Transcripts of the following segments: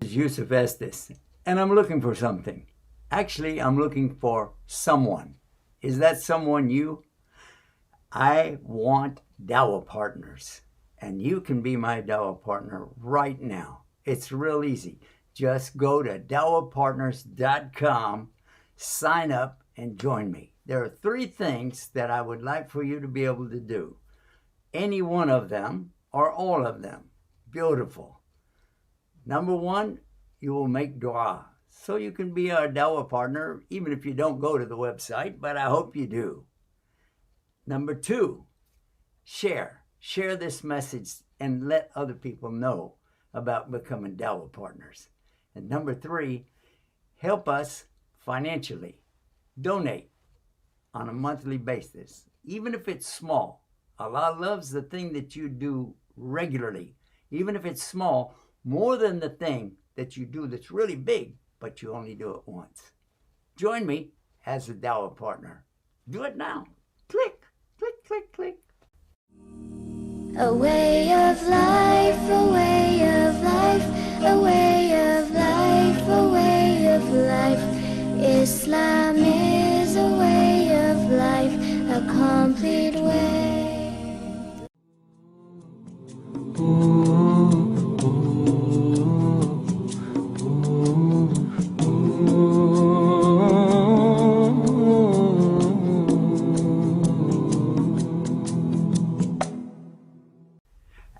Yusuf Estes, and I'm looking for something. Actually, I'm looking for someone. Is that someone you? I want Dawah partners, and you can be my Dawah partner right now. It's real easy. Just go to dawahpartners.com, sign up, and join me. There are 3 things that I would like for you to be able to do. Any one of them or all of them. Beautiful. Number 1, you will make dua. So you can be our Dawah partner, even if you don't go to the website, but I hope you do. Number 2, share. Share this message and let other people know about becoming Dawah partners. And number 3, help us financially. Donate on a monthly basis, even if it's small. Allah loves the thing that you do regularly, even if it's small, more than the thing that you do that's really big, but you only do it once. Join me as a Dawah partner. Do it now. Click, click, click, click. A way of life, a way of life, a way of life, a way of life. Islam is a way of life, a complete way.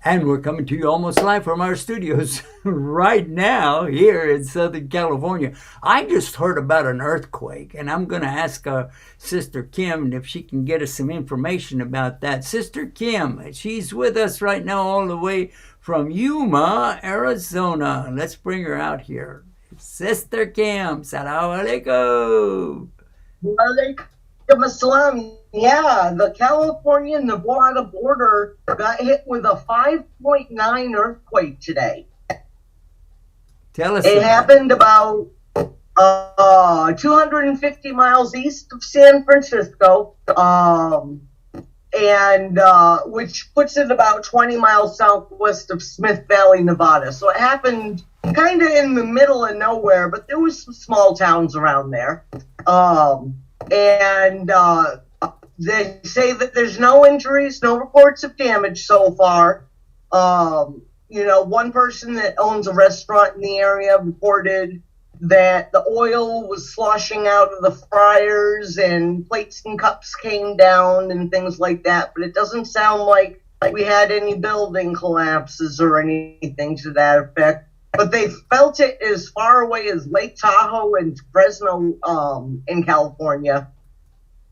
And we're coming to you almost live from our studios right now here in Southern California. I just heard about an earthquake, and I'm going to ask Sister Kim if she can get us some information about that. Sister Kim, she's with us right now all the way from Yuma, Arizona. Let's bring her out here. Sister Kim, Salaam Alaikum. Walaikum Assalam. Yeah, the California-Nevada border got hit with a 5.9 earthquake today. Tell us. It happened about 250 miles east of San Francisco, and which puts it about 20 miles southwest of Smith Valley, Nevada. So it happened kind of in the middle of nowhere, but there was some small towns around there. They say that there's no injuries, no reports of damage so far. One person that owns a restaurant in the area reported that the oil was sloshing out of the fryers and plates and cups came down and things like that. But it doesn't sound like we had any building collapses or anything to that effect. But they felt it as far away as Lake Tahoe and Fresno in California.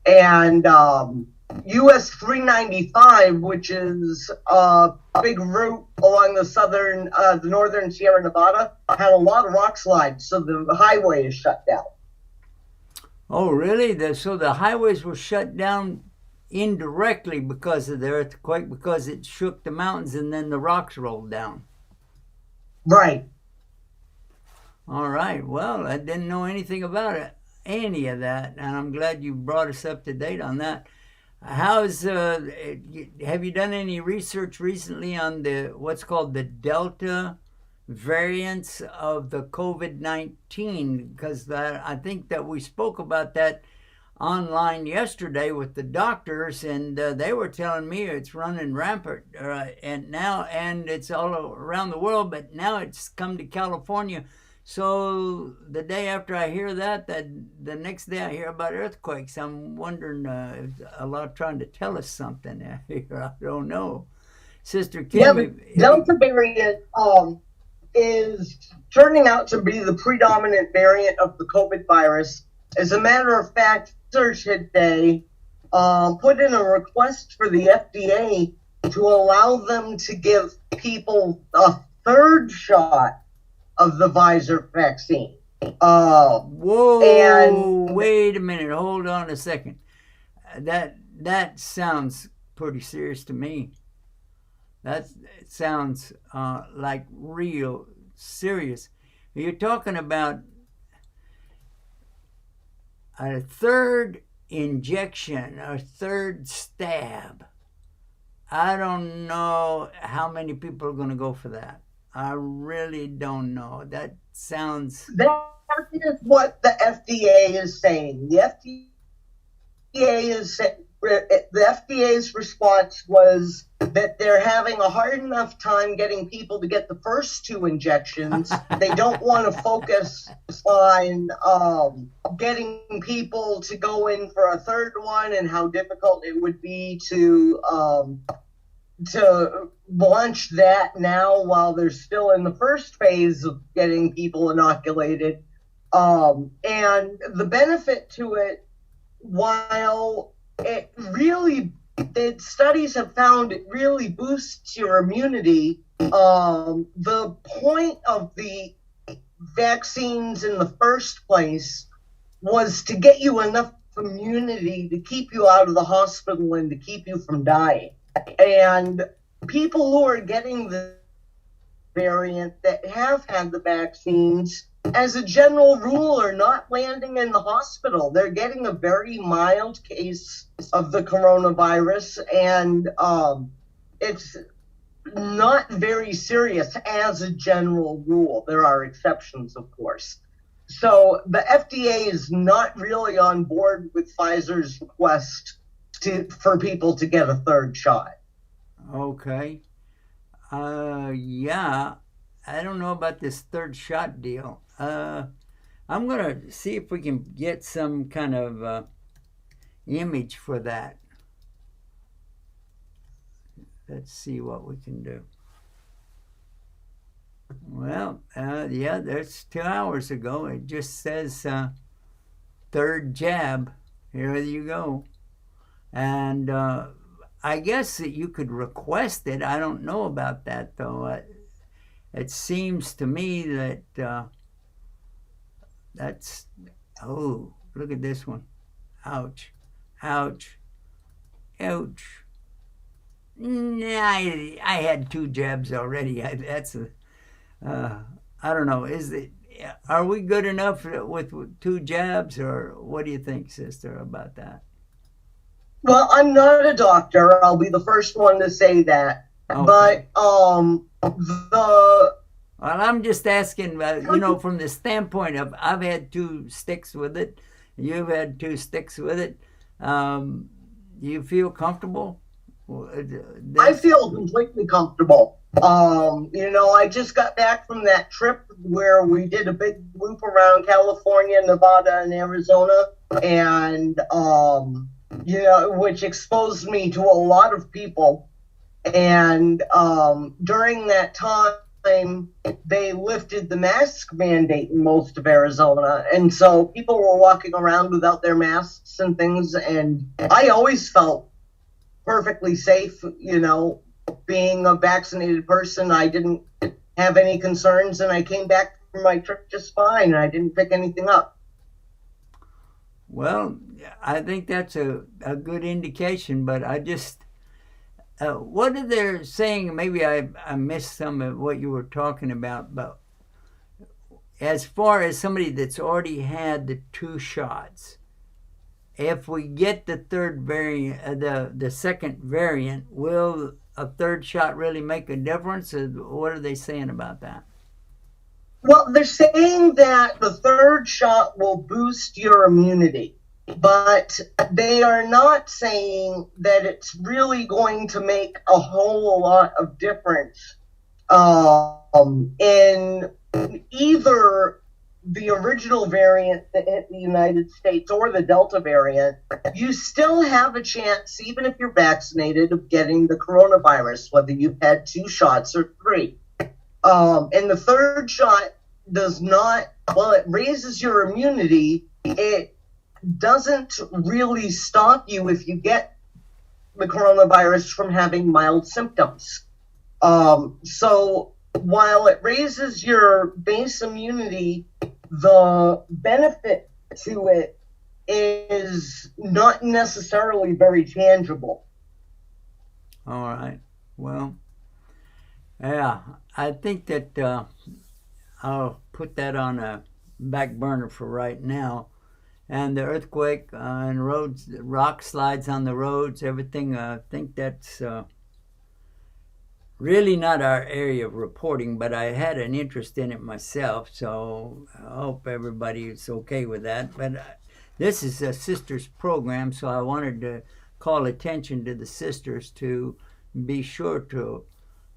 And US 395, which is a big route along the northern Sierra Nevada, had a lot of rock slides, so the highway is shut down. Oh, really? So the highways were shut down indirectly because of the earthquake, because it shook the mountains and then the rocks rolled down. Right. All right. Well, I didn't know anything about it. Any of that, and I'm glad you brought us up to date on that. Have you done any research recently on what's called the Delta variants of the COVID-19? Because I think that we spoke about that online yesterday with the doctors, and they were telling me it's running rampant, and it's all around the world, but now it's come to California. So the day after I hear that the next day I hear about earthquakes. I'm wondering, Allah trying to tell us something here. I don't know. Sister Kim. Yeah, the Delta variant is turning out to be the predominant variant of the COVID virus. As a matter of fact, Research today put in a request for the FDA to allow them to give people a 3rd shot of the Pfizer vaccine. Whoa! And wait a minute. Hold on a second. That sounds pretty serious to me. That sounds like real serious. You're talking about a third injection, a third stab. I don't know how many people are going to go for that. I really don't know. That sounds. That is what the FDA is saying. The FDA's response was that they're having a hard enough time getting people to get the first two injections. They don't want to focus on getting people to go in for a third one, and how difficult it would be to launch that now while they're still in the first phase of getting people inoculated. And the benefit to it, while it really, the studies have found it really boosts your immunity, the point of the vaccines in the first place was to get you enough immunity to keep you out of the hospital and to keep you from dying. And people who are getting the variant that have had the vaccines, as a general rule, are not landing in the hospital. They're getting a very mild case of the coronavirus, and it's not very serious as a general rule. There are exceptions, of course. So the FDA is not really on board with Pfizer's request for people to get a third shot. Okay. Yeah. I don't know about this third shot deal. I'm going to see if we can get some kind of image for that. Let's see what we can do. Well, yeah, that's 2 hours ago. It just says third jab. Here you go. And I guess that you could request it. I don't know about that, though. It seems to me that that's, oh, look at this one. Ouch, ouch, ouch. I had 2 jabs already. I don't know. Are we good enough with 2 jabs, or what do you think, sister, about that? Well, I'm not a doctor. I'll be the first one to say that. Okay. But well, I'm just asking, from the standpoint of I've had 2 sticks with it, you've had 2 sticks with it. Do you feel comfortable? I feel completely comfortable. I just got back from that trip where we did a big loop around California, Nevada, and Arizona, and which exposed me to a lot of people. And during that time, they lifted the mask mandate in most of Arizona, and so people were walking around without their masks and things, and I always felt perfectly safe, being a vaccinated person. I didn't have any concerns, and I came back from my trip just fine. I didn't pick anything up. Well, I think that's a good indication, but I just, what are they saying? Maybe I missed some of what you were talking about, but as far as somebody that's already had the 2 shots, if we get the third variant, the second variant, will a third shot really make a difference? What are they saying about that? Well, they're saying that the third shot will boost your immunity, but they are not saying that it's really going to make a whole lot of difference in either the original variant that hit the United States or the Delta variant. You still have a chance, even if you're vaccinated, of getting the coronavirus, whether you've had 2 shots or 3. And the third shot does not, while it raises your immunity, it doesn't really stop you if you get the coronavirus from having mild symptoms. So while it raises your base immunity, the benefit to it is not necessarily very tangible. All right. Well, Yeah, I think that I'll put that on a back burner for right now. And the earthquake and roads, rock slides on the roads, everything. I think that's really not our area of reporting, but I had an interest in it myself, so I hope everybody is okay with that. But this is a sisters program, so I wanted to call attention to the sisters to be sure to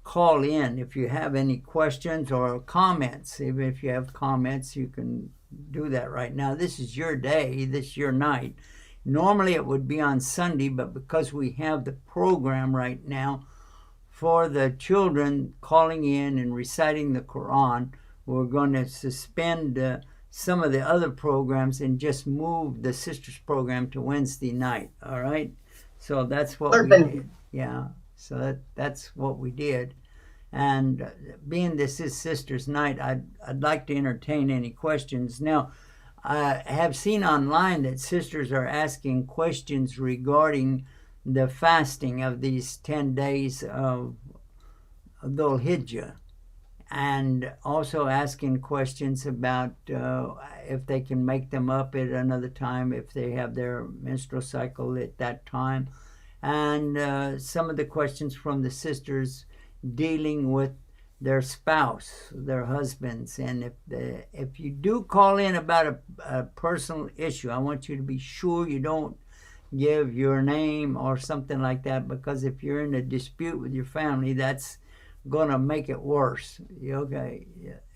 call in if you have any questions or comments. Even if you have comments, you can do that right now. This is your day, this is your night. Normally it would be on Sunday, but because we have the program right now for the children calling in and reciting the Quran, we're going to suspend some of the other programs and just move the sisters program to Wednesday night. All right, so that's what we did. Yeah, so that's what we did. And being this is sisters night, I'd like to entertain any questions now. I have seen online that sisters are asking questions regarding the fasting of these 10 days of Dhul Hijjah, and also asking questions about if they can make them up at another time if they have their menstrual cycle at that time, and some of the questions from the sisters dealing with their spouse, their husbands. And if you do call in about a personal issue, I want you to be sure you don't give your name or something like that, because if you're in a dispute with your family, that's going to make it worse. Okay,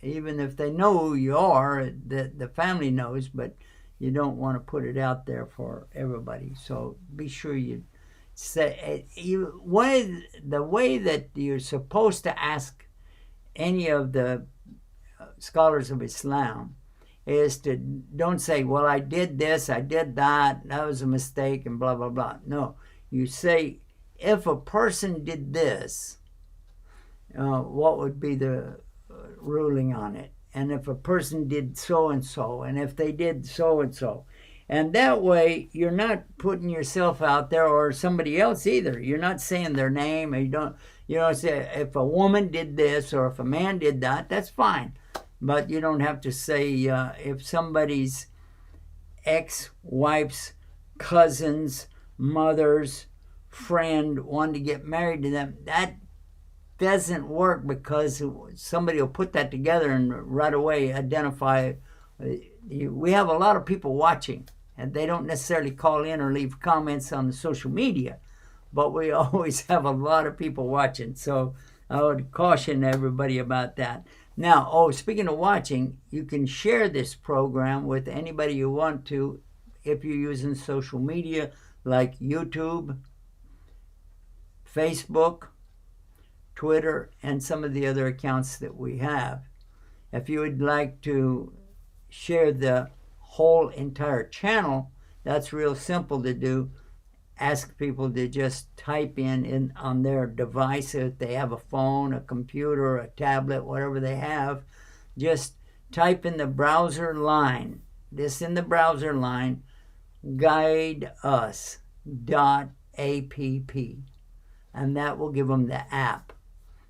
even if they know who you are, the family knows, but you don't want to put it out there for everybody. So be sure you say the way that you're supposed to ask any of the scholars of Islam is to don't say, well, I did this, I did that was a mistake, and blah, blah, blah. No, you say, if a person did this, what would be the ruling on it? And if a person did so and so, and if they did so and so. And that way, you're not putting yourself out there, or somebody else either. You're not saying their name. You don't say, if a woman did this or if a man did that, that's fine. But you don't have to say if somebody's ex-wife's cousin's mother's friend wanted to get married to them. That doesn't work, because somebody will put that together and right away identify. We have a lot of people watching, and they don't necessarily call in or leave comments on the social media, but we always have a lot of people watching. So I would caution everybody about that. Now, speaking of watching, you can share this program with anybody you want to if you're using social media like YouTube, Facebook, Twitter, and some of the other accounts that we have. If you would like to share the whole entire channel, that's real simple to do. Ask people to just type in on their device, if they have a phone, a computer, a tablet, whatever they have, just type in the browser line, guideus.app, and that will give them the app.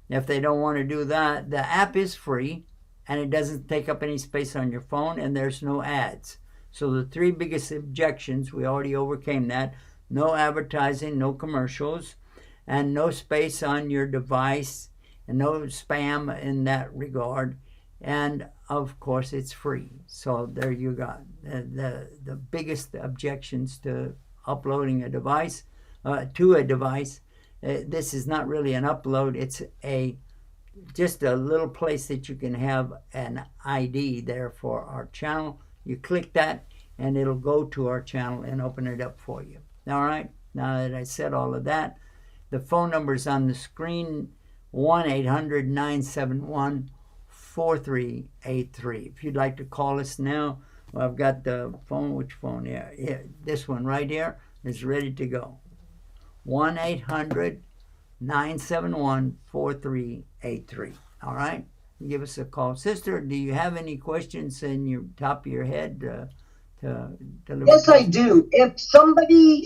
If they don't want to do that, the app is free, and it doesn't take up any space on your phone, and there's no ads. So the three biggest objections, we already overcame that. No advertising, no commercials, and no space on your device, and no spam in that regard. And of course, it's free. So there you go. The biggest objections to uploading a device to a device. This is not really an upload. It's just a little place that you can have an ID there for our channel. You click that, and it'll go to our channel and open it up for you. All right, now that I said all of that, the phone number is on the screen, 1-800-971-4383. If you'd like to call us now, well, I've got the phone. Which phone? Yeah, this one right here is ready to go. 1-800-971-4383. All right, give us a call. Sister, do you have any questions in your top of your head? Yes, I do. If somebody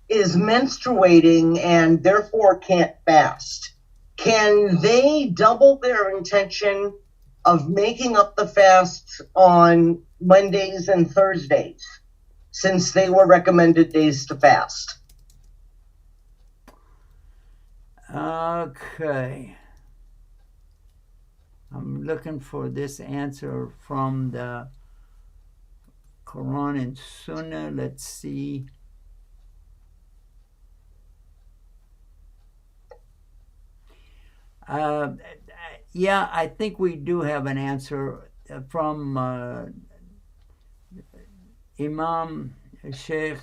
is menstruating and therefore can't fast, can they double their intention of making up the fast on Mondays and Thursdays, since they were recommended days to fast? Okay. I'm looking for this answer from the Quran and Sunnah. Let's see. Yeah, I think we do have an answer from Imam Sheikh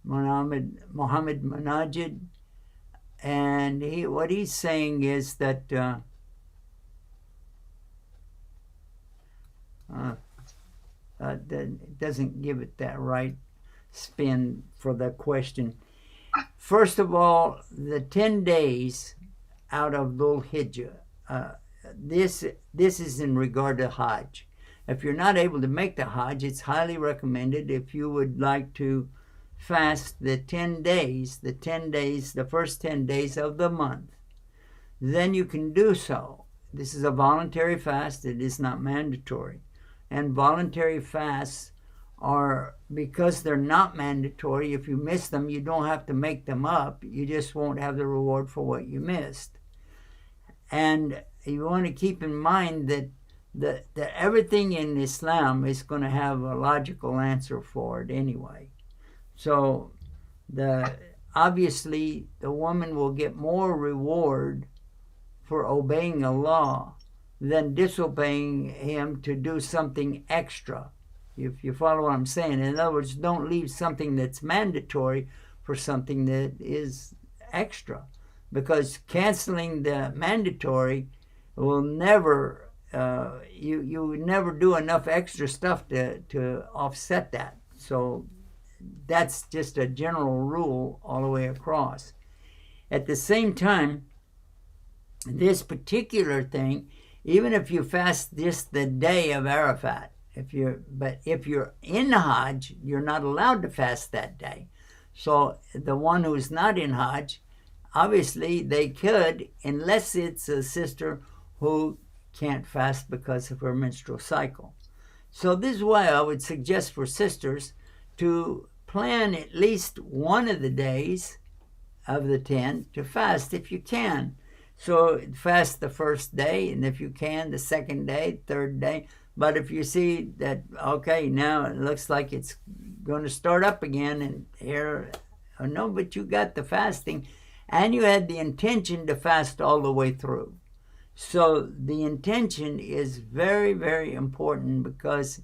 Muhammad Manajid, and what he's saying is that that doesn't give it that right spin for the question. First of all, the 10 days out of Dhul Hijjah, this is in regard to Hajj. If you're not able to make the Hajj, it's highly recommended, if you would like to fast the 10 days, the first 10 days of the month, then you can do so. This is a voluntary fast. It is not mandatory. And voluntary fasts are, because they're not mandatory, if you miss them, you don't have to make them up. You just won't have the reward for what you missed. And you want to keep in mind that everything in Islam is going to have a logical answer for it anyway. So obviously the woman will get more reward for obeying Allah than disobeying him to do something extra. If you follow what I'm saying. In other words, don't leave something that's mandatory for something that is extra, because canceling the mandatory will never, you never do enough extra stuff to offset that. So that's just a general rule all the way across. At the same time, this particular thing, even if you fast just the day of Arafat, if you're in Hajj, you're not allowed to fast that day. So the one who's not in Hajj, obviously they could, unless it's a sister who can't fast because of her menstrual cycle. So this is why I would suggest for sisters to plan at least one of the days of the 10 to fast if you can. So fast the first day, and if you can, the second day, third day. But if you see that, okay, now it looks like it's going to start up again, and here, oh no, but you got the fasting, and you had the intention to fast all the way through. So the intention is very, very important, because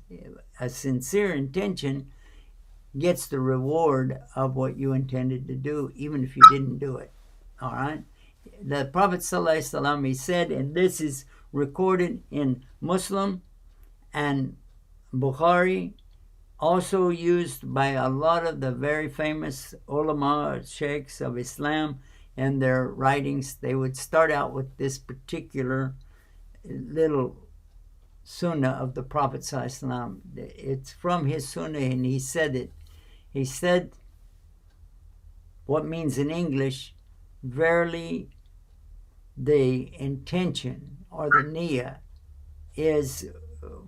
a sincere intention gets the reward of what you intended to do, even if you didn't do it. All right? The Prophet ﷺ, he said, and this is recorded in Muslim and Bukhari, also used by a lot of the very famous ulama, sheikhs of Islam, and their writings. They would start out with this particular little sunnah of the Prophet ﷺ. It's from his sunnah, and he said it. He said what means in English, verily the intention or the niyyah is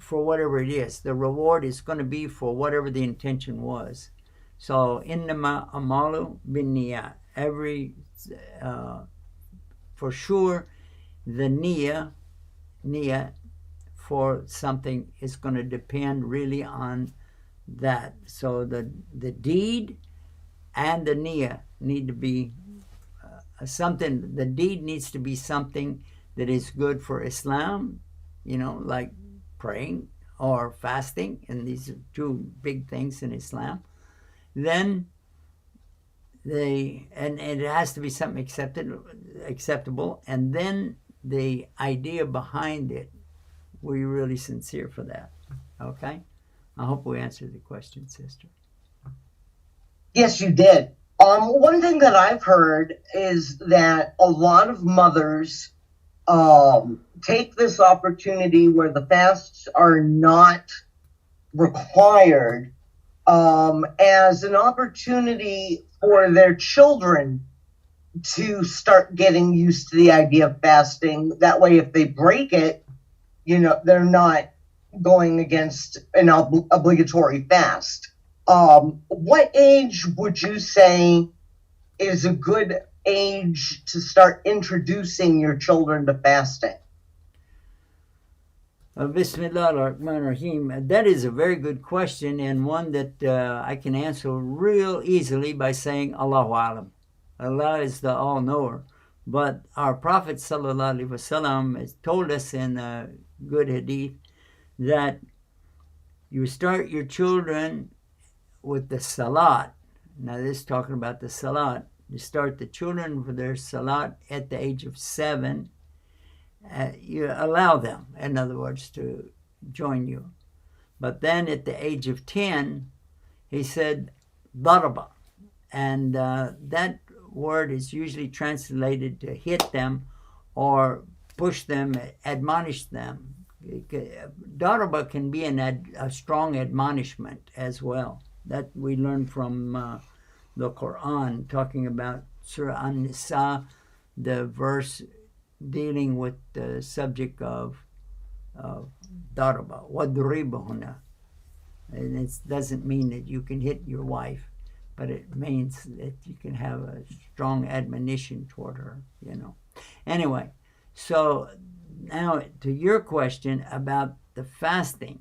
for whatever it is. The reward is going to be for whatever the intention was. So innama amalu bin niyyah. For sure, the niyyah for something is going to depend really on that. So the deed and the niyyah need to be something. The deed needs to be something that is good for Islam, like praying or fasting, and these are two big things in Islam. Then and it has to be something acceptable, and then the idea behind it, were you really sincere for that? Okay? I hope we answered the question, sister. Yes, you did. One thing that I've heard is that a lot of mothers take this opportunity where the fasts are not required as an opportunity for their children to start getting used to the idea of fasting. That way, if they break it, they're not going against an obligatory fast. What age would you say is a good age to start introducing your children to fasting? Bismillah ar-Rahman ar-Rahim. That is a very good question, and one that I can answer real easily by saying Allahu Alam. Allah is the all-knower. But our Prophet ﷺ has told us in a good hadith that you start your children with the salat. Now this is talking about the salat. You start the children with their salat at the age of 7. You allow them, in other words, to join you. But then at the age of 10, he said, daraba. And that word is usually translated to hit them or push them, admonish them. Daraba can be a strong admonishment as well. That we learn from the Quran, talking about Surah An-Nisa, the verse dealing with the subject of daraba, wadribahuna. And it doesn't mean that you can hit your wife, but it means that you can have a strong admonition toward her, Anyway, so now to your question about the fasting.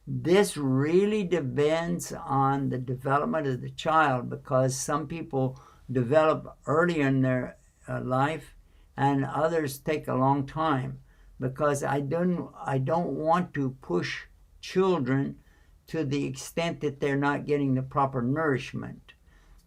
This really depends on the development of the child, because some people develop earlier in their life and others take a long time, because I don't want to push children to the extent that they're not getting the proper nourishment.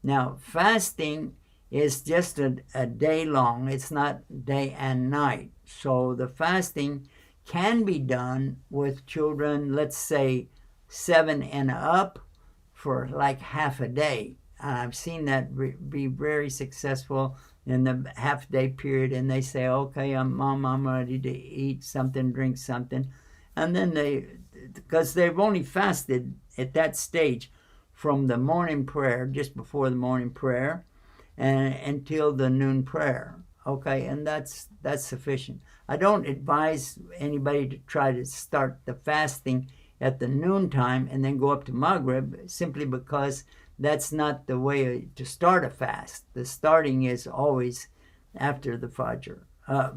Now, fasting is just a day long. It's not day and night. So the fasting can be done with children, let's say 7 and up, for like half a day. And I've seen that be very successful in the half-day period. And they say, okay, Mom, I'm ready to eat something, drink something. And then because they've only fasted at that stage from the morning prayer, just before the morning prayer, and until the noon prayer. Okay, and that's sufficient. I don't advise anybody to try to start the fasting at the noontime and then go up to Maghrib, simply because that's not the way to start a fast. The starting is always after the Fajr,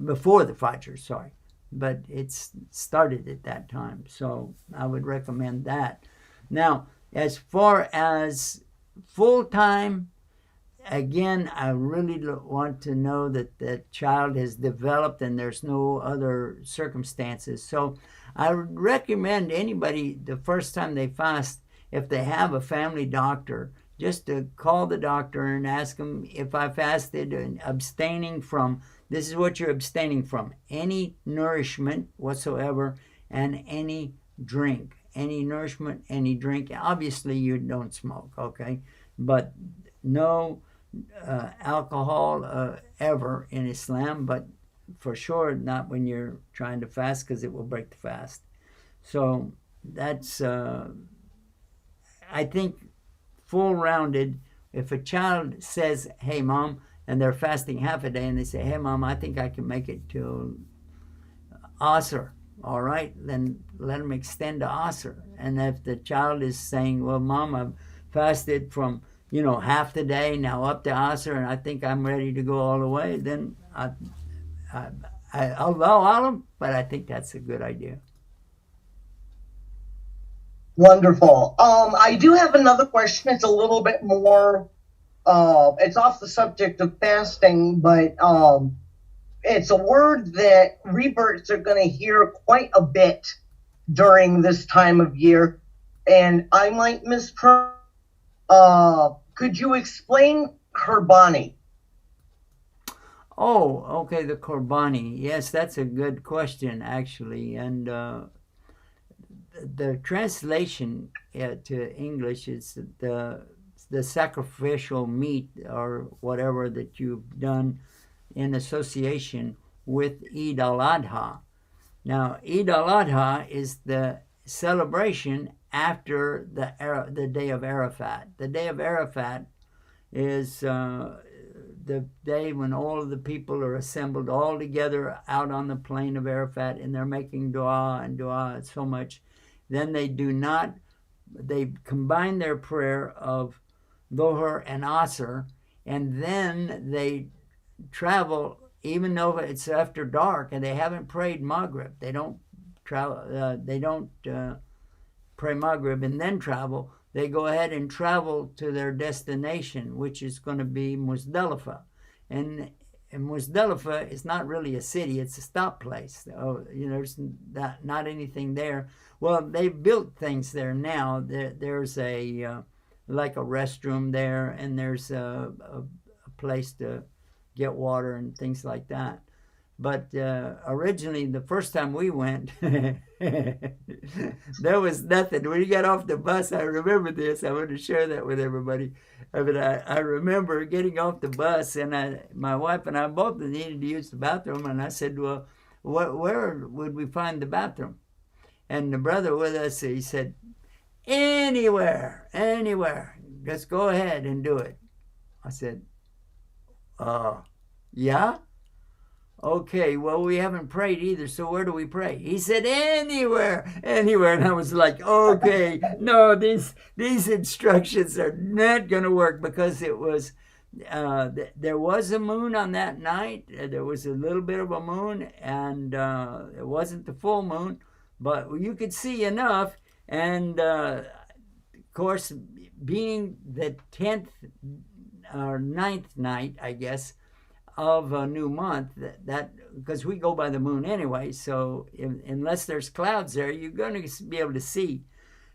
before the Fajr, sorry. But it's started at that time, so I would recommend that. Now, as far as full-time, again, I really want to know that the child has developed and there's no other circumstances. So I would recommend anybody, the first time they fast, if they have a family doctor, just to call the doctor and ask them, if I fasted and abstaining from, this is what you're abstaining from: any nourishment whatsoever and any drink. Any nourishment, any drink. Obviously, you don't smoke, okay? But no alcohol ever in Islam, but for sure not when you're trying to fast, because it will break the fast. So that's, I think, full-rounded. If a child says, hey, Mom, and they're fasting half a day, and they say, hey, Mom, I think I can make it till Asr, all right, then let them extend to Asr. And if the child is saying, well, Mom, I've fasted from half the day, now up to Asr, and I think I'm ready to go all the way, then I'll allow them, but I think that's a good idea. Wonderful. I do have another question. It's a little bit more, it's off the subject of fasting, but it's a word that reverts are going to hear quite a bit during this time of year, and I might mispronounce. Could you explain Qurbani? Oh, okay, the Qurbani. Yes, that's a good question, actually. And the translation to English is the sacrificial meat, or whatever that you've done in association with Eid al-Adha. Now, Eid al-Adha is the celebration after the day of Arafat. The day of Arafat is the day when all of the people are assembled all together out on the plain of Arafat, and they're making dua and dua so much, then they combine their prayer of Dhuhr and Asr, and then they travel, even though it's after dark and they haven't prayed Maghrib. They don't travel. They don't pray Maghrib and then travel. They go ahead and travel to their destination, which is going to be Muzdalifah. And Muzdalifah is not really a city, it's a stop place. There's not anything there. Well, they've built things there now. There's like a restroom there, and there's a place to get water and things like that. But originally, the first time we went, there was nothing. When you got off the bus, I remember this. I want to share that with everybody. I remember getting off the bus, and my wife and I both needed to use the bathroom. And I said, well, where would we find the bathroom? And the brother with us, he said, anywhere. Just go ahead and do it. I said, yeah? Okay, well, we haven't prayed either, so where do we pray? He said, anywhere. And I was like, okay, no, these instructions are not going to work, because it was, there was a moon on that night. There was a little bit of a moon, and it wasn't the full moon, but you could see enough. And, of course, being the 10th or 9th night, I guess, of a new month, that because we go by the moon anyway, so unless there's clouds there, you're going to be able to see.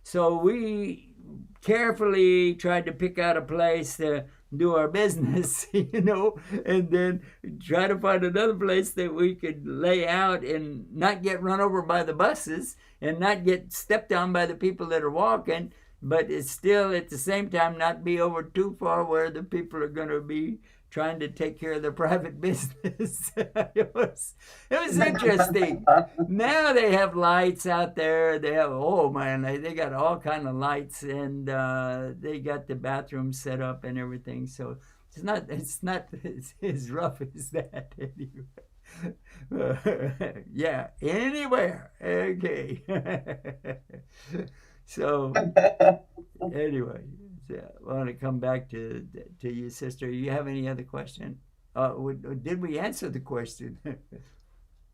So we carefully tried to pick out a place to do our business, and then try to find another place that we could lay out and not get run over by the buses and not get stepped on by the people that are walking, but it's still at the same time not be over too far where the people are going to be trying to take care of their private business. It was interesting. Now they have lights out there. They have, they got all kind of lights, and they got the bathroom set up and everything. So it's not as rough as that anyway. Yeah, anywhere. Okay. So anyway. I want to come back to you, sister. You have any other question? Did we answer the question?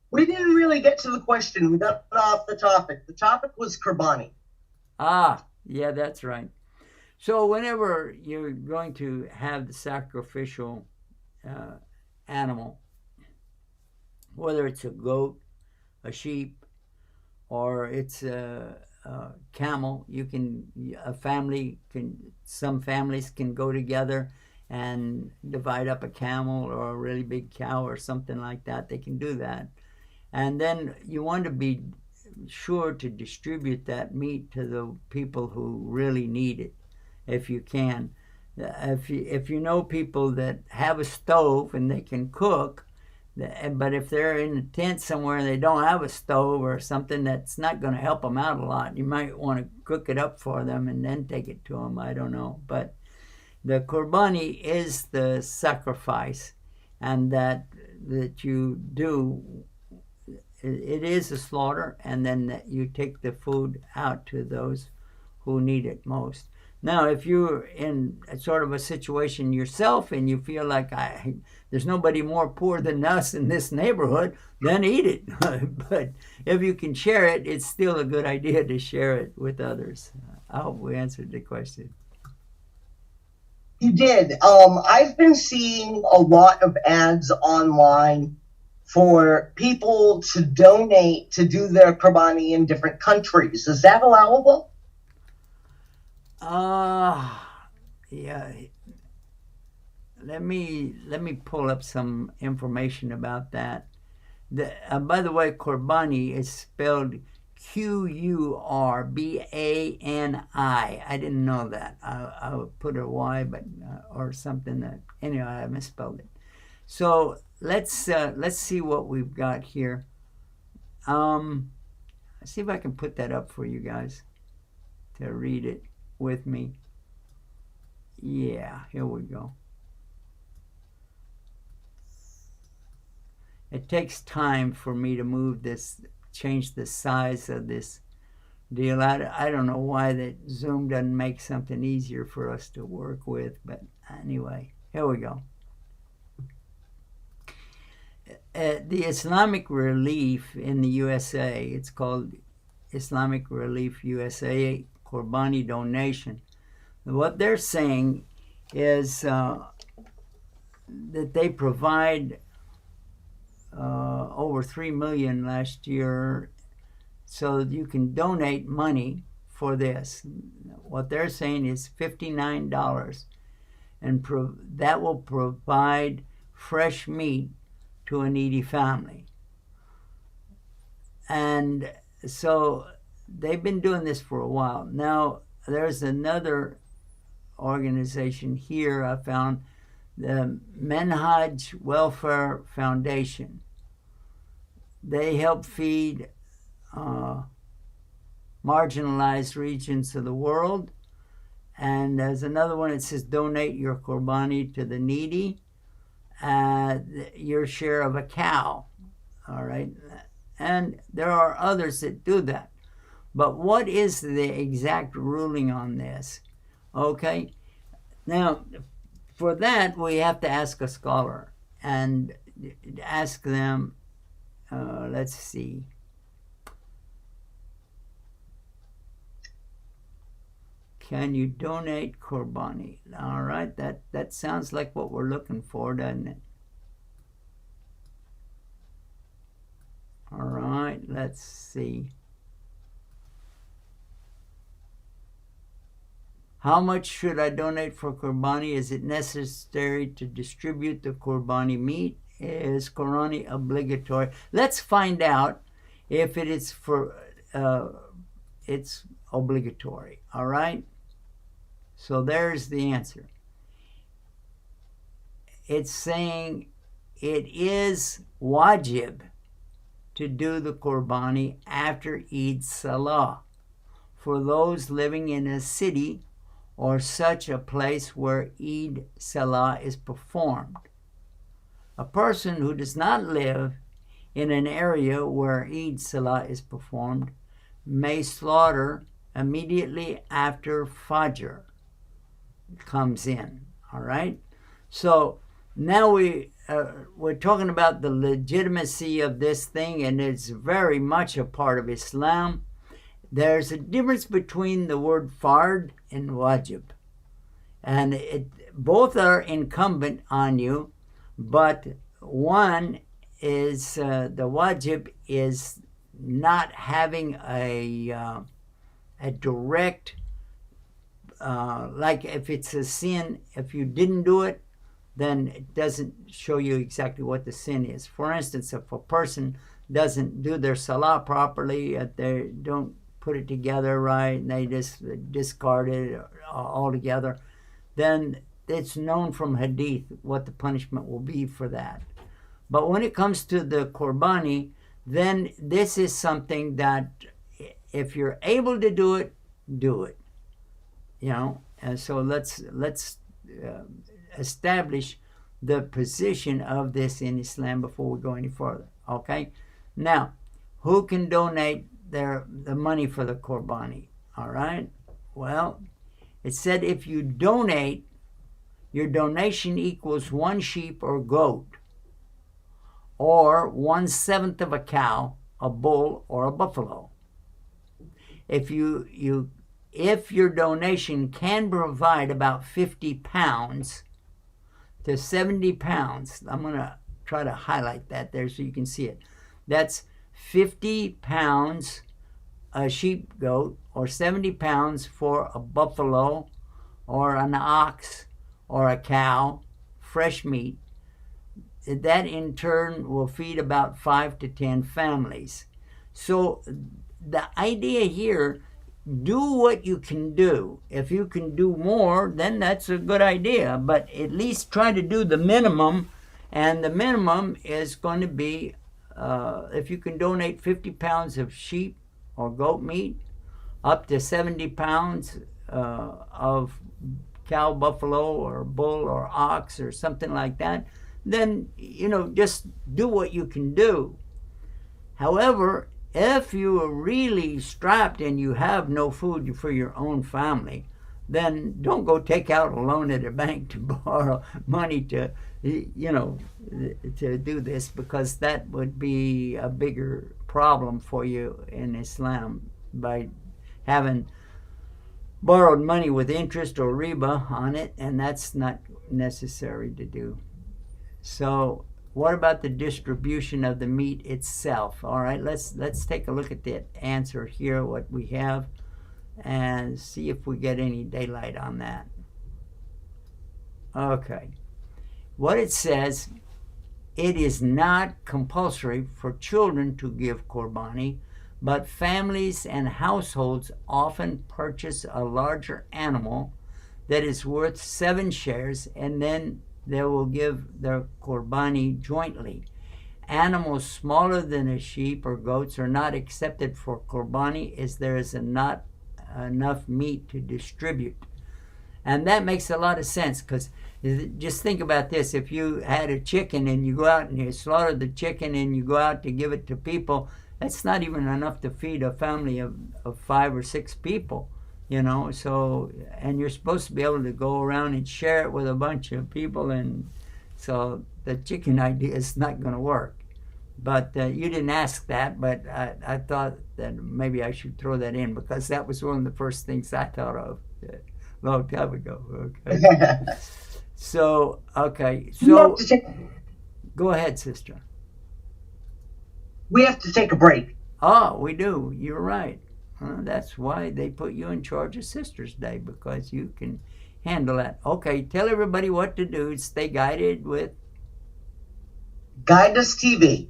We didn't really get to the question. We got off the topic. The topic was Qurbani. Yeah, that's right. So whenever you're going to have the sacrificial animal, whether it's a goat, a sheep, or it's a camel, some families can go together and divide up a camel or a really big cow or something like that. They can do that. And then you want to be sure to distribute that meat to the people who really need it, if you can. If you know people that have a stove and they can cook, but if they're in a tent somewhere and they don't have a stove or something, that's not going to help them out a lot. You might want to cook it up for them and then take it to them. I don't know. But the Qurbani is the sacrifice, and that you do, it is a slaughter, and then that you take the food out to those who need it most. Now, if you're in a sort of a situation yourself and you feel like there's nobody more poor than us in this neighborhood, then eat it. But if you can share it, it's still a good idea to share it with others. I hope we answered the question. You did. I've been seeing a lot of ads online for people to donate to do their Qurbani in different countries. Is that allowable? Yeah. Let me pull up some information about that. By the way, Qurbani is spelled Qurbani. I didn't know that. I would put a Y, but or something that. Anyway, I misspelled it. So let's see what we've got here. Let's see if I can put that up for you guys to read it with me. Yeah, here we go. It takes time for me to move this, change the size of this deal. I don't know why that Zoom doesn't make something easier for us to work with, but anyway, here we go. The Islamic Relief in the USA, it's called Islamic Relief USA Qurbani donation. What they're saying is that they provide over 3 million last year, so you can donate money for this. What they're saying is $59, and that will provide fresh meat to a needy family. And so they've been doing this for a while. Now, there's another organization here I found, the Hajj Welfare Foundation. They help feed marginalized regions of the world. And there's another one that says donate your Qurbani to the needy, your share of a cow. All right. And there are others that do that. But what is the exact ruling on this? Okay. Now, for that, we have to ask a scholar and ask them, let's see. Can you donate Qurbani? All right, that sounds like what we're looking for, doesn't it? All right, let's see. How much should I donate for Qurbani? Is it necessary to distribute the Qurbani meat? Is Qurbani obligatory? Let's find out if it is for, it's obligatory, all right? So there's the answer. It's saying it is wajib to do the Qurbani after Eid Salah for those living in a city or such a place where Eid Salah is performed. A person who does not live in an area where Eid Salah is performed may slaughter immediately after Fajr comes in, all right? So now we're talking about the legitimacy of this thing, and it's very much a part of Islam. There's a difference between the word fard and wajib, and both are incumbent on you, but one is the wajib is not having a direct, like if it's a sin, if you didn't do it, then it doesn't show you exactly what the sin is. For instance, if a person doesn't do their salah properly, they don't put it together right, and they just discard it altogether, then it's known from hadith what the punishment will be for that. But when it comes to the Qurbani, then this is something that if you're able to do it, do it. You know, and so let's establish the position of this in Islam before we go any further. Okay, now who can donate the money for the Qurbani? All right, well, it said if you donate, your donation equals 1 sheep or goat, or 1/7 of a cow, a bull, or a buffalo. If your donation can provide about 50 pounds to 70 pounds, I'm going to try to highlight that there so you can see it. That's 50 pounds a sheep goat, or 70 pounds for a buffalo or an ox or a cow, fresh meat. That in turn will feed about 5 to 10 families. So the idea here, do what you can do. If you can do more, then that's a good idea, but at least try to do the minimum, and the minimum is going to be, if you can donate 50 pounds of sheep or goat meat, up to 70 pounds of cow, buffalo, or bull, or ox, or something like that, then, just do what you can do. However, if you are really strapped and you have no food for your own family, then don't go take out a loan at a bank to borrow money to do this, because that would be a bigger problem for you in Islam, by having borrowed money with interest or riba on it, and that's not necessary to do. So what about the distribution of the meat itself? All right, let's take a look at the answer here, what we have, and see if we get any daylight on that. Okay. What it says, it is not compulsory for children to give Qurbani, but families and households often purchase a larger animal that is worth 7 shares, and then they will give their Qurbani jointly. Animals smaller than a sheep or goats are not accepted for Qurbani, as there is not enough meat to distribute. And that makes a lot of sense, because just think about this. If you had a chicken and you go out and you slaughter the chicken and you go out to give it to people, that's not even enough to feed a family of 5 or 6 people, so, and you're supposed to be able to go around and share it with a bunch of people, and so the chicken idea is not going to work. But you didn't ask that, but I thought that maybe I should throw that in, because that was one of the first things I thought of a long time ago. Okay. So go ahead, sister. We have to take a break. Oh, we do. You're right. That's why they put you in charge of Sisters Day, because you can handle that. Okay, tell everybody what to do. Stay guided with Guide Us TV.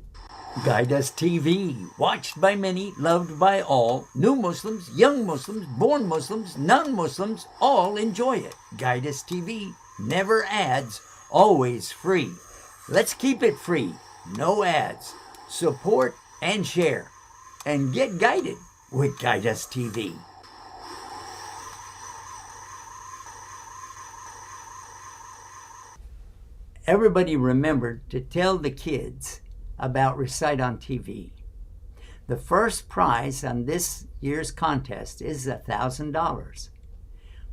Guide Us TV, watched by many, loved by all. New Muslims, young Muslims, born Muslims, non-Muslims, all enjoy it. Guide Us TV, never ads, always free. Let's keep it free, no ads. Support and share, and get guided with Guide Us TV. Everybody remembered to tell the kids about Recite on TV. The first prize on this year's contest is $1,000.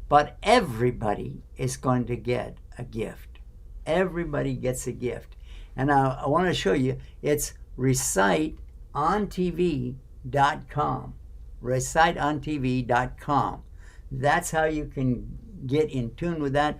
But everybody is going to get a gift. Everybody gets a gift. And I want to show you, it's reciteontv.com. Reciteontv.com. That's how you can get in tune with that.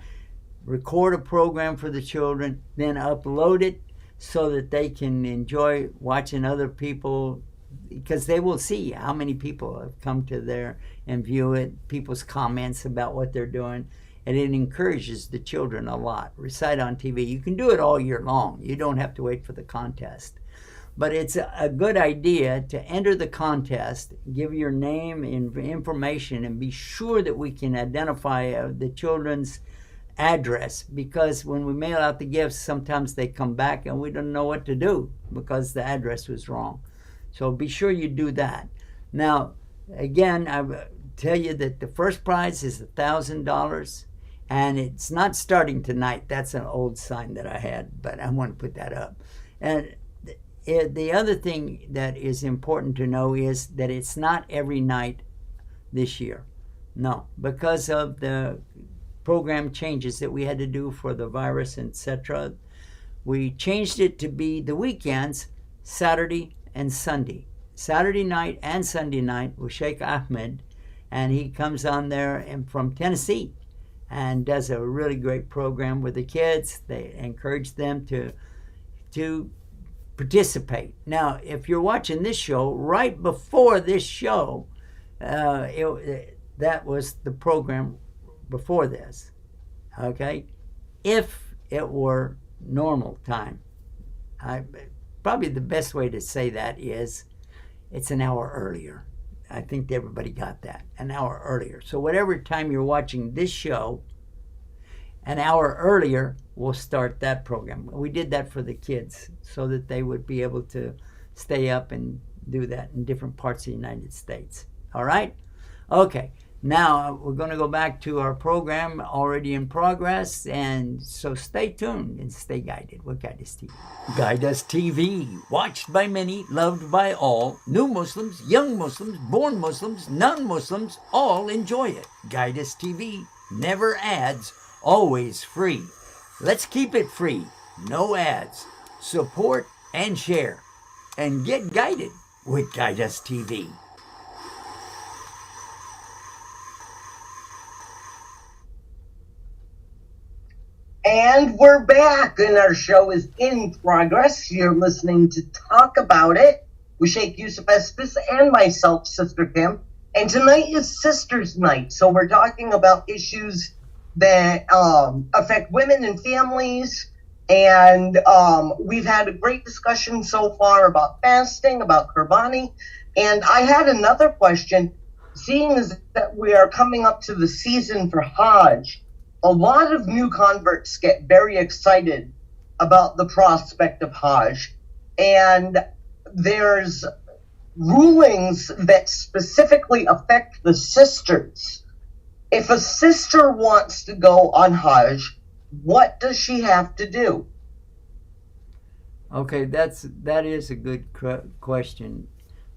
Record a program for the children, then upload it so that they can enjoy watching other people, because they will see how many people have come to there and view it, people's comments about what they're doing, and it encourages the children a lot. Recite on TV. You can do it all year long. You don't have to wait for the contest. But it's a good idea to enter the contest, give your name and information, and be sure that we can identify the children's address, because when we mail out the gifts, sometimes they come back and we don't know what to do because the address was wrong. So be sure you do that. Now, again, I tell you that the first prize is $1,000, and it's not starting tonight. That's an old sign that I had, but I want to put that up. And the other thing that is important to know is that it's not every night this year. No, because of the program changes that we had to do for the virus, etc. We changed it to be the weekends, Saturday and Sunday. Saturday night and Sunday night with Sheikh Ahmed, and he comes on there and from Tennessee and does a really great program with the kids. They encourage them to participate. Now, if you're watching this show, right before this show, that was the program before this, okay? If it were normal time, probably the best way to say that is it's an hour earlier. I think everybody got that, an hour earlier. So whatever time you're watching this show, an hour earlier, we'll start that program. We did that for the kids so that they would be able to stay up and do that in different parts of the United States. All right? Okay. Now, we're going to go back to our program already in progress, and so stay tuned and stay guided with Guide Us TV. Guide Us TV, watched by many, loved by all. New Muslims, young Muslims, born Muslims, non-Muslims, all enjoy it. Guide Us TV, never ads, always free. Let's keep it free, no ads. Support and share, and get guided with Guide Us TV. And we're back, and our show is in progress. You're listening to Talk About It with Sheikh Yusuf Espis and myself, Sister Kim. And tonight is Sisters Night, so we're talking about issues that affect women and families. And we've had a great discussion so far about fasting, about Qurbani. And I had another question. Seeing as that we are coming up to the season for Hajj, a lot of new converts get very excited about the prospect of Hajj. And there's rulings that specifically affect the sisters. If a sister wants to go on Hajj, what does she have to do? Okay, that is a good question.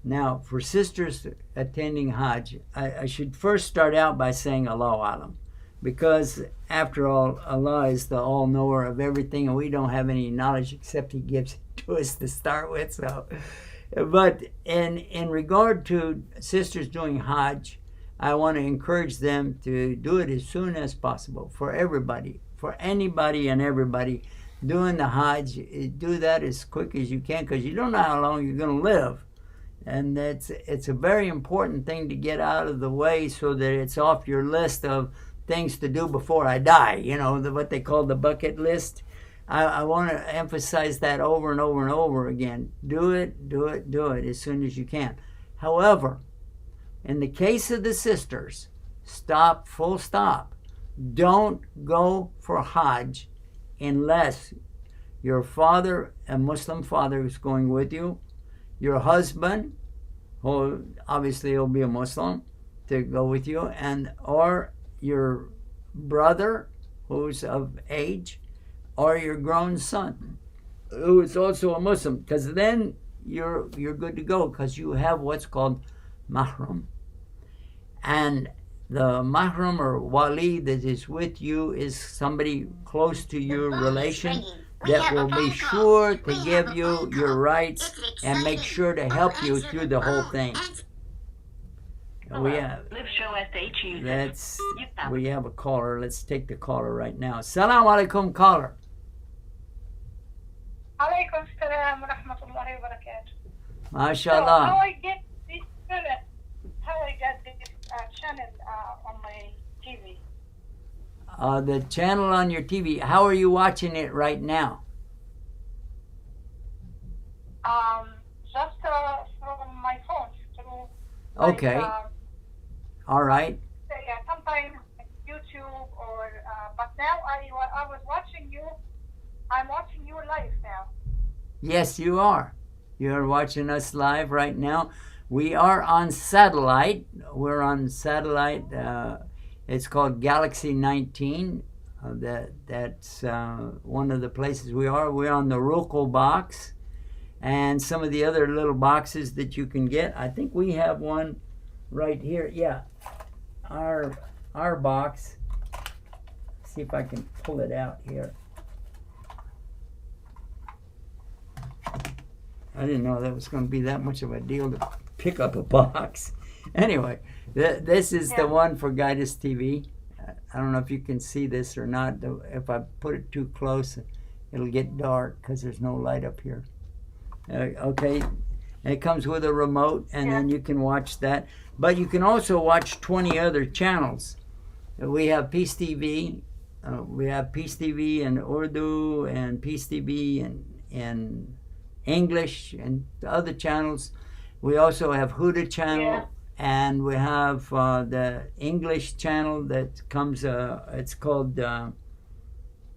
Now, for sisters attending Hajj, I should first start out by saying Allahu Alam. Because after all, Allah is the all-knower of everything, and we don't have any knowledge except He gives it to us to start with. So, but in regard to sisters doing Hajj, I want to encourage them to do it as soon as possible for everybody, for anybody and everybody doing the Hajj. Do that as quick as you can, because you don't know how long you're going to live. And it's a very important thing to get out of the way so that it's off your list of things to do before I die, what they call the bucket list. I want to emphasize that over and over and over again. Do it as soon as you can. However, in the case of the sisters, full stop. Don't go for Hajj unless your father, a Muslim father, is going with you, your husband, who obviously will be a Muslim, to go with you, or your brother who's of age, or your grown son who is also a Muslim, because then you're good to go, because you have what's called mahram. And the mahram or wali that is with you is somebody close to your relation that will be sure to give you your rights and make sure to help you through the whole thing. We have a caller. Let's take the caller right now. Assalamu alaikum, caller. Alaikum salam wa rahmatullahi wa barakatuh. MashaAllah. So how I get this channel on my TV? The channel on your TV. How are you watching it right now? Just from my phone through. Okay. All right. Yeah, sometimes YouTube or. But now I was watching you. I'm watching you live now. Yes, you are. You're watching us live right now. We are on satellite. We're on satellite. It's called Galaxy 19. That's one of the places we are. We're on the Roku box and some of the other little boxes that you can get. I think we have one right here. Yeah, our box. See if I can pull it out here. I didn't know that was going to be that much of a deal to pick up a box. Anyway, this is the one for Guide Us TV. I don't know if you can see this or not. If I put it too close, it'll get dark because there's no light up here. Okay, and it comes with a remote, and then you can watch that. But you can also watch 20 other channels. We have Peace TV. We have Peace TV in Urdu and Peace TV in English and other channels. We also have Huda channel, and we have the English channel that comes. It's called the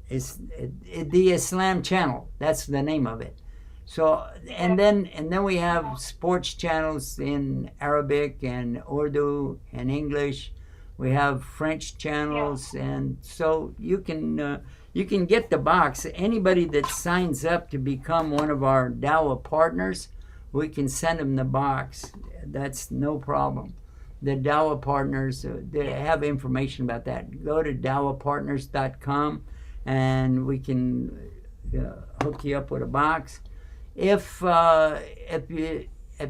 Islam channel. That's the name of it. So and then we have sports channels in Arabic and Urdu and English. We have French channels, and so you can get the box. Anybody that signs up to become one of our Dawa partners, we can send them the box. That's no problem. The Dawa partners, they have information about that. Go to dawapartners.com, and we can hook you up with a box. If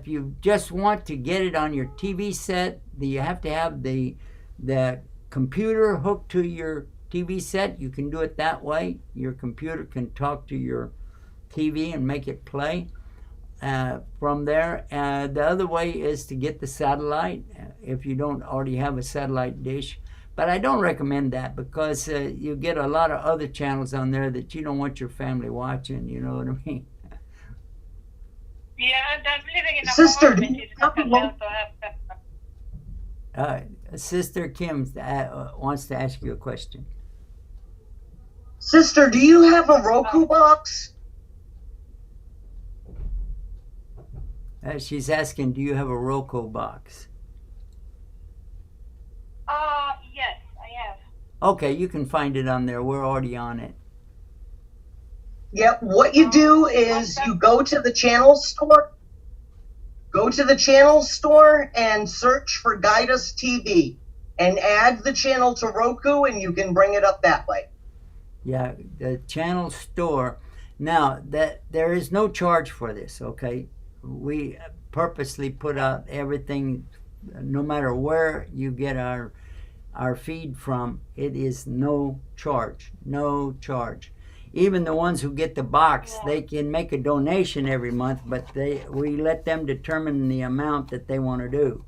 you just want to get it on your TV set, you have to have the computer hooked to your TV set. You can do it that way. Your computer can talk to your TV and make it play from there. The other way is to get the satellite if you don't already have a satellite dish. But I don't recommend that because you get a lot of other channels on there that you don't want your family watching. You know what I mean? Yeah, I'm living in a Sister, apartment. It's not allowed to have that. Sister Kim wants to ask you a question. Sister, do you have a Roku box? She's asking, do you have a Roku box? Yes, I have. Okay, you can find it on there. We're already on it. Yep. What you do is you go to the channel store. Go to the channel store and search for Guide Us TV and add the channel to Roku, and you can bring it up that way. Yeah, the channel store. Now, that there is no charge for this, okay? We purposely put out everything, no matter where you get our feed from, it is no charge, no charge. Even the ones who get the box, they can make a donation every month, but we let them determine the amount that they want to do.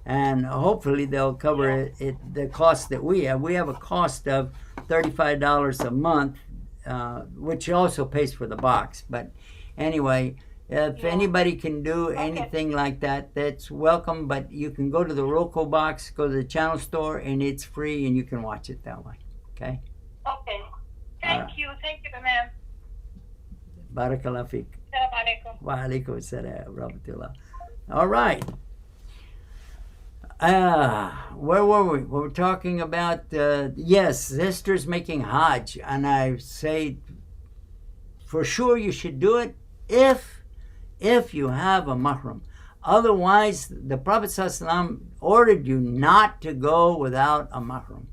And hopefully they'll cover the cost that we have. We have a cost of $35 a month, which also pays for the box. But anyway, if anybody can do anything like that, that's welcome. But you can go to the Roku box, go to the channel store, and it's free, and you can watch it that way. Okay? Okay. Thank you, ma'am. Barakallah fiqh. Assalamu alaikum. Wa alaikum assalam wa rahmatullah. All right. Where were we? We were talking about, yes, sisters making Hajj. And I say, for sure you should do it if you have a mahram. Otherwise, the Prophet ﷺ ordered you not to go without a mahram.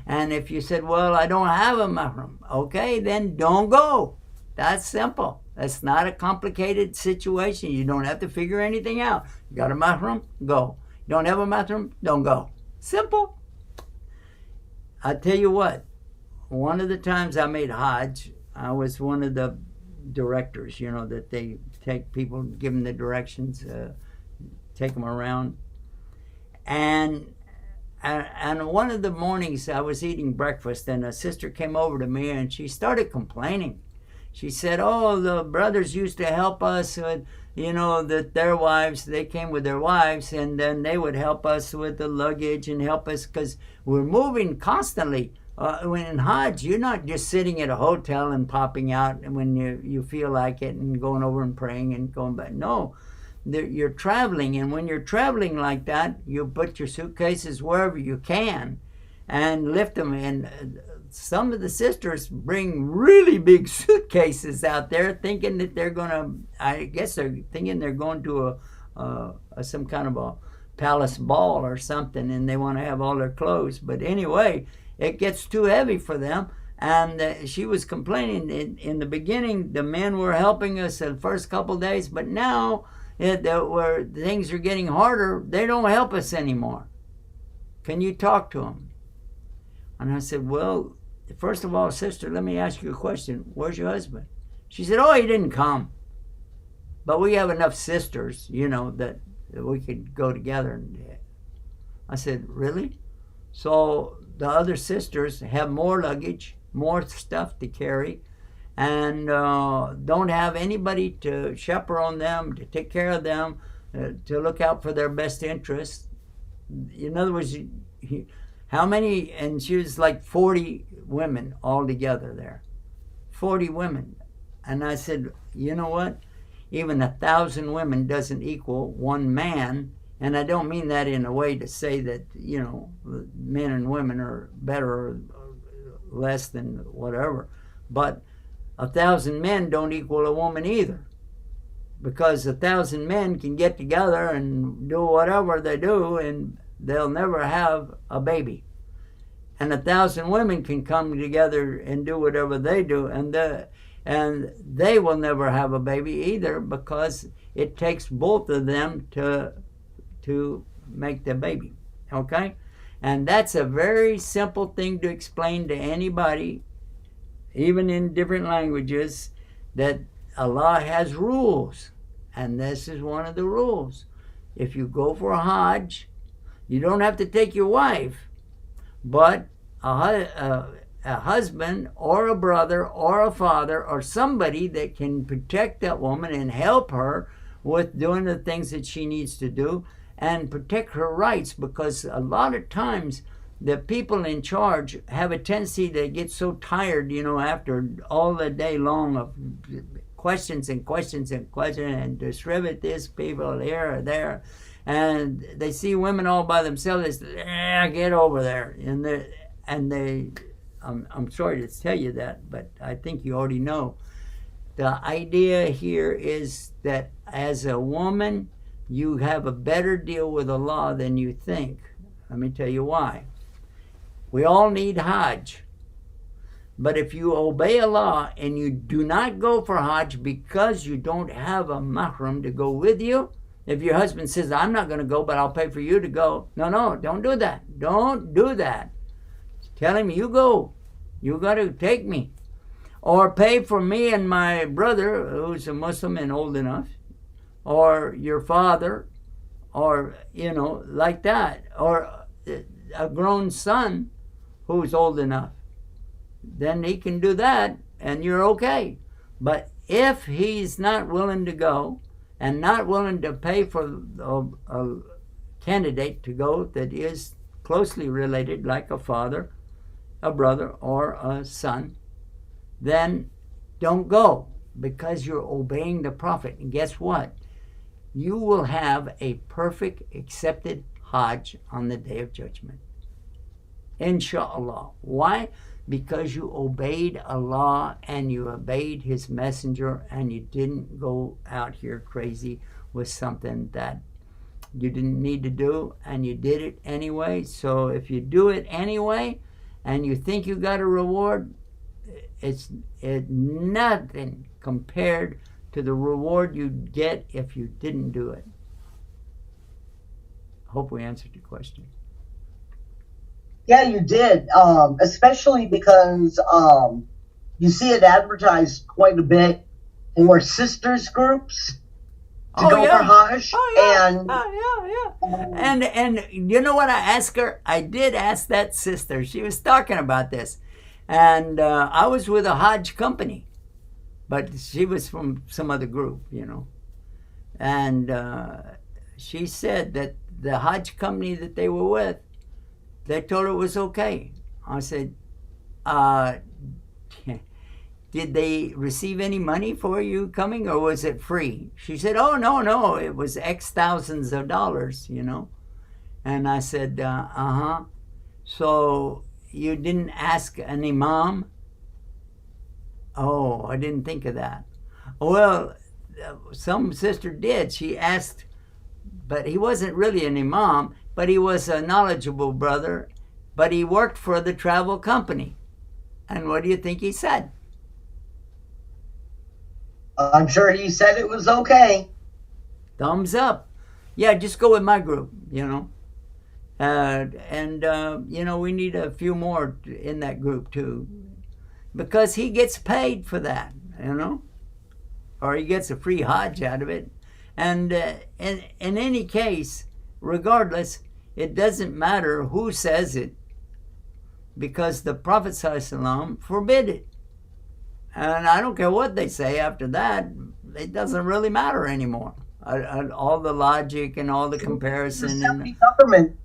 And if you said, well, I don't have a mahram, okay, then don't go. That's simple. That's not a complicated situation. You don't have to figure anything out. You got a mahram? Go. You don't have a mahram? Don't go. Simple. I tell you what, one of the times I made Hajj, I was one of the directors, that they take people, give them the directions, take them around. And one of the mornings I was eating breakfast, and a sister came over to me and she started complaining. She said, oh, the brothers used to help us with, that their wives, they came with their wives, and then they would help us with the luggage and help us because we're moving constantly. When in Hajj, you're not just sitting at a hotel and popping out when you feel like it and going over and praying and going back. No. You're traveling, and when you're traveling like that, you put your suitcases wherever you can and lift them. And some of the sisters bring really big suitcases out there thinking that they're going to, I guess they're thinking they're going to some kind of a palace ball or something, and they want to have all their clothes. But anyway, it gets too heavy for them. And she was complaining in the beginning, the men were helping us the first couple days, but now where things are getting harder, they don't help us anymore. Can you talk to them? And I said, well, first of all, sister, let me ask you a question. Where's your husband? She said, oh, he didn't come. But we have enough sisters, that we could go together. I said, really? So the other sisters have more luggage, more stuff to carry, and don't have anybody to chaperone them, to take care of them, to look out for their best interests. In other words, how many? And she was like 40 women all together there. 40 women. And I said, you know what? Even 1,000 women doesn't equal one man And I don't mean that in a way to say that, you know, men and women are better or less than whatever. But 1,000 men don't equal a woman either. Because 1,000 men can get together and do whatever they do and they'll never have a baby. And 1,000 women can come together and do whatever they do, and they will never have a baby either, because it takes both of them to make the baby. Okay? And that's a very simple thing to explain to anybody, even in different languages, that Allah has rules. And this is one of the rules. If you go for a Hajj, you don't have to take your wife, but a husband or a brother or a father or somebody that can protect that woman and help her with doing the things that she needs to do and protect her rights, because a lot of times the people in charge have a tendency to get so tired, you know, after all the day long of questions and questions and questions and distribute this people here or there, and they see women all by themselves. They say, get over there, and they I'm sorry to tell you that, but I think you already know. The idea here is that as a woman, you have a better deal with Allah than you think. Let me tell you why. We all need Hajj. But if you obey Allah and you do not go for Hajj because you don't have a mahram to go with you, if your husband says, I'm not going to go, but I'll pay for you to go. No, don't do that. Don't do that. Tell him, you go. You got to take me. Or pay for me and my brother, who's a Muslim and old enough, or your father, or, you know, like that, or a grown son who's old enough. Then he can do that, and you're okay. But if he's not willing to go, and not willing to pay for a candidate to go that is closely related, like a father, a brother, or a son, then don't go, because you're obeying the Prophet. And guess what? You will have a perfect accepted Hajj on the Day of Judgment. Inshallah. Why? Because you obeyed Allah and you obeyed His messenger, and you didn't go out here crazy with something that you didn't need to do, and you did it anyway. So if you do it anyway and you think you got a reward, it's nothing compared to the reward you'd get if you didn't do it. Hope we answered your question. Yeah, you did, especially because you see it advertised quite a bit for sisters groups to go for Hajj. And you know what I asked her? I did ask that sister. She was talking about this. And I was with a Hajj company, but she was from some other group, you know. And she said that the Hajj company that they were with, they told her it was okay. I said, did they receive any money for you coming, or was it free? She said, oh, no, it was X thousands of dollars, you know. And I said, so you didn't ask an imam? Oh, I didn't think of that. Well, some sister did. She asked, but he wasn't really an imam, but he was a knowledgeable brother, but he worked for the travel company. And what do you think he said? I'm sure he said it was okay. Thumbs up. Yeah, just go with my group, you know. You know, we need a few more in that group too, because he gets paid for that, you know, or he gets a free Hajj out of it. And in any case, regardless, it doesn't matter who says it, because the Prophet ﷺ forbid it. And I don't care what they say after that, it doesn't really matter anymore. All the logic and all the comparison. The Saudi government.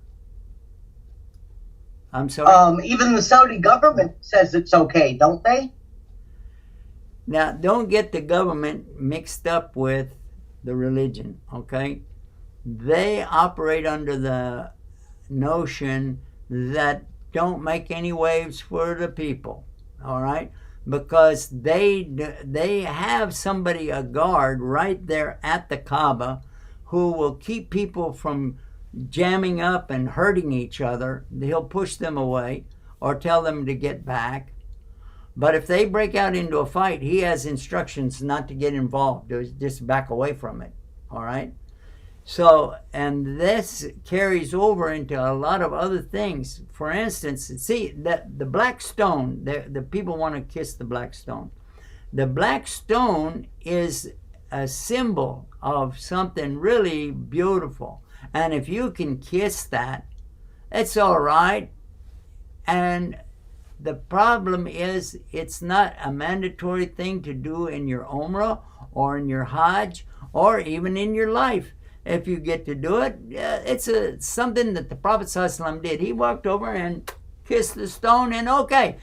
I'm sorry? Even the Saudi government says it's okay, don't they? Now, don't get the government mixed up with the religion, okay? they operate under the notion that don't make any waves for the people, all right? Because they have somebody, a guard right there at the Kaaba, who will keep people from jamming up and hurting each other. He'll push them away or tell them to get back. But if they break out into a fight, he has instructions not to get involved, just back away from it, all right? So, and this carries over into a lot of other things. For instance, see, the black stone, the people want to kiss the black stone. The black stone is a symbol of something really beautiful. And if you can kiss that, it's all right. And the problem is, it's not a mandatory thing to do in your Umrah or in your Hajj or even in your life. If you get to do it, it's something that the Prophet ﷺ did. He walked over and kissed the stone, and okay.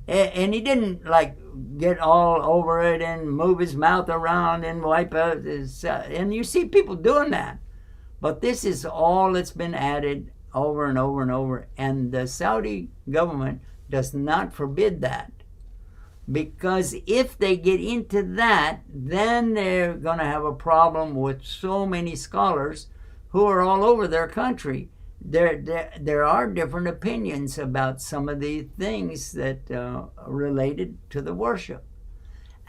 And he didn't like get all over it and move his mouth around and wipe out his... and you see people doing that. But this is all that's been added over and over and over. And the Saudi government does not forbid that. Because if they get into that, then they're going to have a problem with so many scholars who are all over their country. There are different opinions about some of the things that are related to the worship.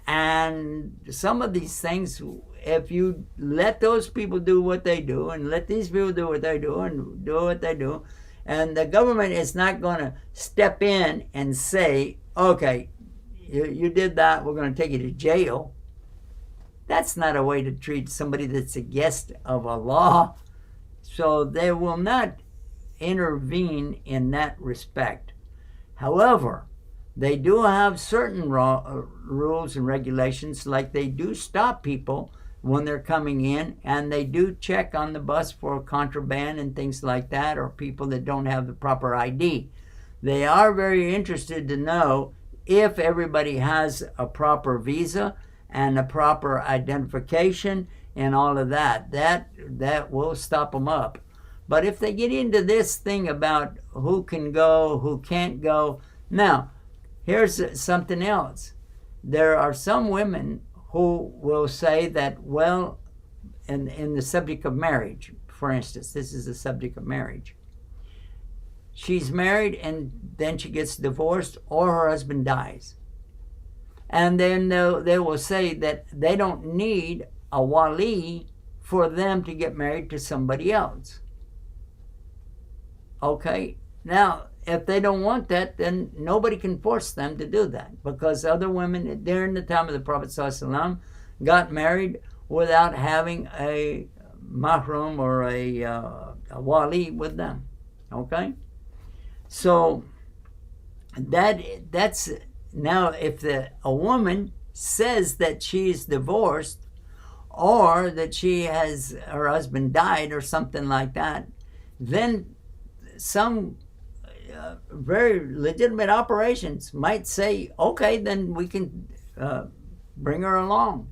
And some of these things, if you let those people do what they do and let these people do what they do and do what they do, and the government is not going to step in and say, okay, you did that, we're going to take you to jail. That's not a way to treat somebody that's a guest of Allah. So they will not intervene in that respect. However, they do have certain rules and regulations, like they do stop people when they're coming in, and they do check on the bus for contraband and things like that, or people that don't have the proper ID. They are very interested to know if everybody has a proper visa and a proper identification and all of that. That will stop them up. But if they get into this thing about who can go, who can't go, now, here's something else. There are some women who will say that, well, in the subject of marriage, for instance, this is the subject of marriage. She's married and then she gets divorced, or her husband dies. And then they will say that they don't need a wali for them to get married to somebody else. Okay, now if they don't want that, then nobody can force them to do that, because other women during the time of the Prophet ﷺ got married without having a mahram or a wali with them. Okay, so that's now, if a woman says that she's divorced, or that she has, her husband died or something like that, then some very legitimate operations might say, okay, then we can bring her along.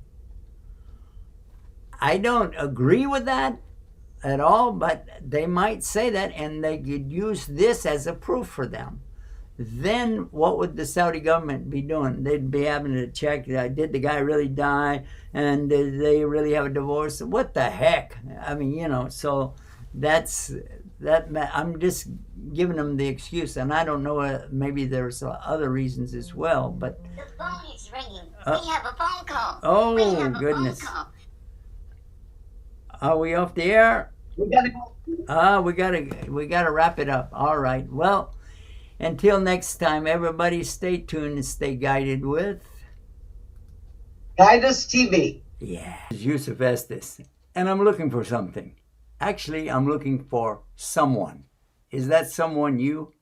I don't agree with that at all, but they might say that, and they could use this as a proof for them. Then what would the Saudi government be doing? They'd be having to check, did the guy really die? And did they really have a divorce? What the heck? I mean, you know, so that. I'm just giving them the excuse, and I don't know, maybe there's other reasons as well, but... The phone is ringing. We have a phone call. Oh, goodness. Are we off the air? We gotta go. We gotta wrap it up. All right. Well, until next time, everybody stay tuned and stay guided with Guidus TV. Yeah, Yusuf Estes, and I'm looking for something. Actually, I'm looking for someone. Is that someone you?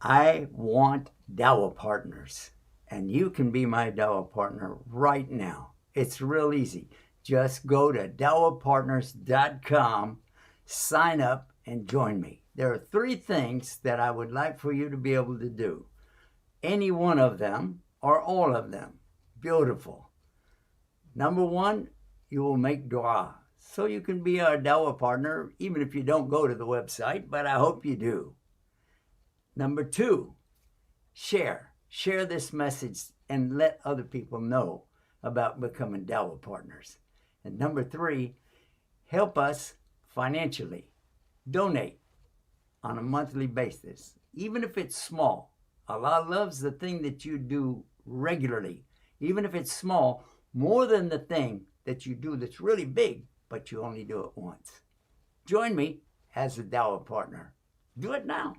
I want Dawah partners, and you can be my Dawah partner right now. It's real easy. Just go to dawahpartners.com, sign up, and join me. There are 3 things that I would like for you to be able to do. Any one of them, or all of them. Beautiful. Number 1, you will make dua. so you can be our Dawa partner, even if you don't go to the website, but I hope you do. Number 2, share. Share this message and let other people know about becoming Dawa partners. And number 3, help us financially. Donate on a monthly basis, even if it's small. Allah loves the thing that you do regularly, even if it's small, more than the thing that you do that's really big, but you only do it once. Join me as a Dawa partner. Do it now.